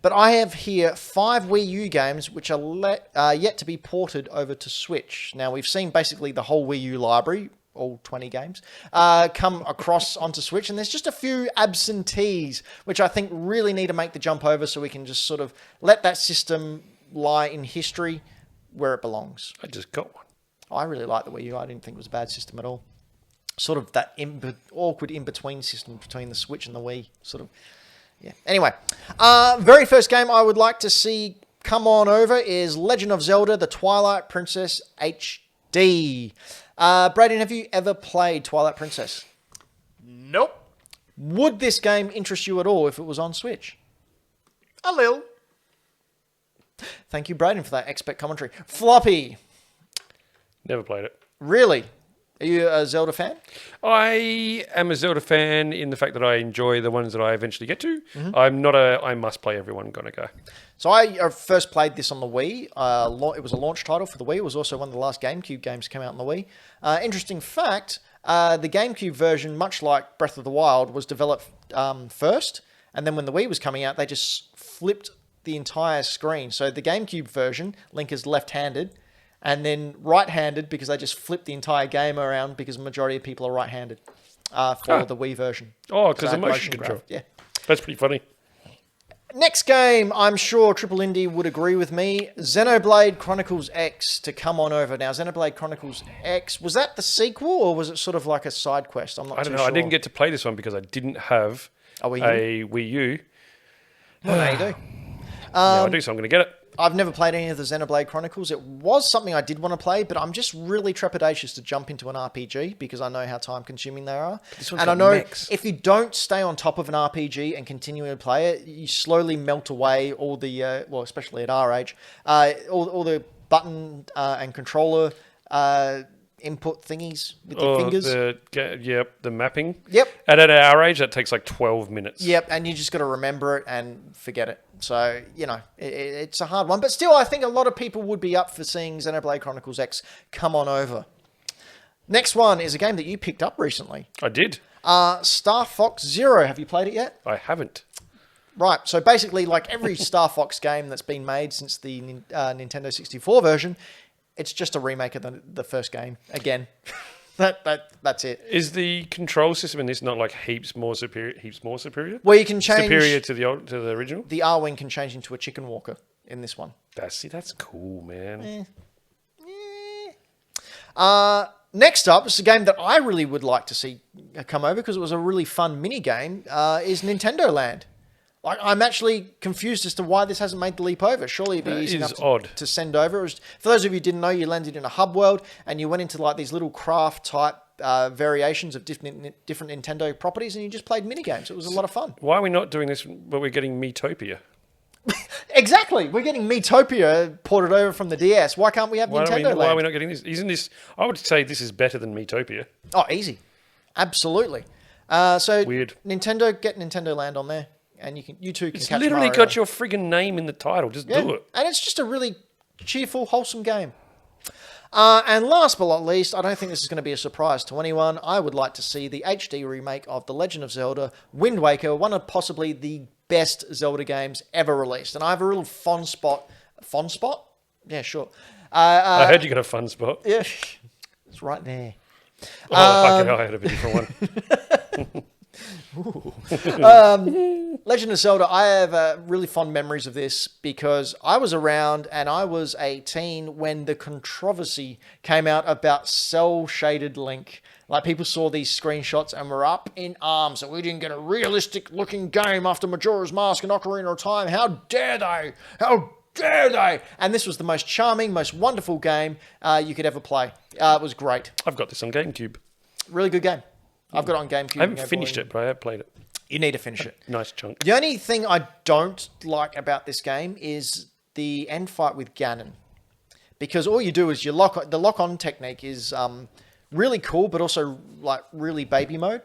But I have here 5 Wii U games which are yet to be ported over to Switch. Now, we've seen basically the whole Wii U library, all 20 games, come across onto Switch. And there's just a few absentees, which I think really need to make the jump over so we can just sort of let that system lie in history where it belongs. I just got one. I really like the Wii U. I didn't think it was a bad system at all. Sort of that awkward in-between system between the Switch and the Wii. Sort of, yeah. Anyway, very first game I would like to see come on over is Legend of Zelda: The Twilight Princess HD. Braden, have you ever played Twilight Princess? Nope. Would this game interest you at all if it was on Switch? A little. Thank you, Braden, for that expert commentary. Floppy. Never played it. Really? Are you a Zelda fan? I am a Zelda fan in the fact that I enjoy the ones that I eventually get to. I'm not a I must play everyone kind of guy. So I first played this on the Wii. It was a launch title for the Wii. It was also one of the last GameCube games to come out on the Wii. Interesting fact, the GameCube version, much like Breath of the Wild, was developed first. And then when the Wii was coming out, they just flipped the entire screen. So the GameCube version, Link is left-handed, and then right-handed because they just flipped the entire game around because the majority of people are right-handed for the Wii version. Oh, because of motion control. Yeah. That's pretty funny. Next game, I'm sure Triple Indy would agree with me, Xenoblade Chronicles X to come on over. Now, Xenoblade Chronicles X, was that the sequel or was it sort of like a side quest? I'm not I don't too know. sure. I didn't get to play this one because I didn't have A Wii U? Wii U. Well, there you do. Now I do, so I'm going to get it. I've never played any of the Xenoblade Chronicles. It was something I did want to play, but I'm just really trepidatious to jump into an RPG because I know how time-consuming they are. And I know if you don't stay on top of an RPG and continually play it, you slowly melt away all the, well, especially at our age, all the button and controller input thingies with your fingers. The mapping. Yep. And at our age, that takes like 12 minutes. Yep, and you just got to remember it and forget it. So, you know, it's a hard one. But still, I think a lot of people would be up for seeing Xenoblade Chronicles X come on over. Next one is a game that you picked up recently. I did. Star Fox Zero. Have you played it yet? I haven't. Right, so basically, like every Star Fox game that's been made since the Nintendo 64 version, it's just a remake of the first game again. That's it. Is the control system in this not like heaps more superior? Well, you can change superior to the original. The R-wing can change into a chicken walker in this one. That's cool, man. Next up, it's a game that I really would like to see come over because it was a really fun mini game. Is Nintendo Land. Like, I'm actually confused as to why this hasn't made the leap over. Surely it'd be easy enough to send over. For those of you who didn't know, you landed in a hub world and you went into like these little craft type variations of different Nintendo properties and you just played minigames. It was a lot of fun. Why are we not doing this but we're getting Miitopia? Exactly. We're getting Miitopia ported over from the DS. Why can't we have Nintendo Land? Why are we not getting this? Isn't this... I would say this is better than Miitopia. Oh, easy. Absolutely. So Weird. Get Nintendo Land on there. And you two can it's catch literally Mario. got your friggin' name in the title. Just do it. And it's just a really cheerful, wholesome game. And last but not least, I don't think this is going to be a surprise to anyone. I would like to see the HD remake of The Legend of Zelda Wind Waker, one of possibly the best Zelda games ever released. And I have a real fond spot. Fond spot? Yeah, sure. I heard you got a fun spot. Yeah, it's right there. I had a different one. Legend of Zelda, I have really fond memories of this because I was around and I was a teen when the controversy came out about cel-shaded Link. Like, people saw these screenshots and were up in arms that we didn't get a realistic looking game after Majora's Mask and Ocarina of Time. How dare they? How dare they? And this was the most charming, most wonderful game you could ever play. It was great. I've got this on GameCube. Really good game. I've got it on GameCube. I haven't finished it, but I have played it. You need to finish it. Nice chunk. The only thing I don't like about this game is the end fight with Ganon. Because all you do is the lock-on technique is really cool, but also like really baby mode.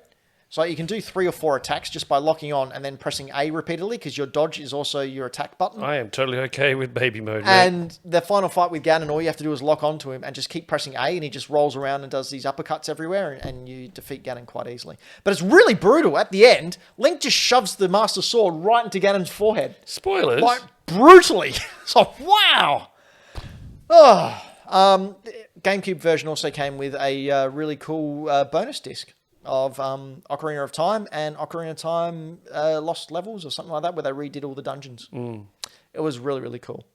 So you can do 3 or 4 attacks just by locking on and then pressing A repeatedly, because your dodge is also your attack button. I am totally okay with baby mode, mate. And the final fight with Ganon, all you have to do is lock onto him and just keep pressing A, and he just rolls around and does these uppercuts everywhere, and you defeat Ganon quite easily. But it's really brutal. At the end, Link just shoves the Master Sword right into Ganon's forehead. Spoilers. Like, brutally. So, wow. GameCube version also came with a really cool bonus disc of Ocarina of Time and Ocarina of Time Lost Levels or something like that, where they redid all the dungeons. It was really, really cool.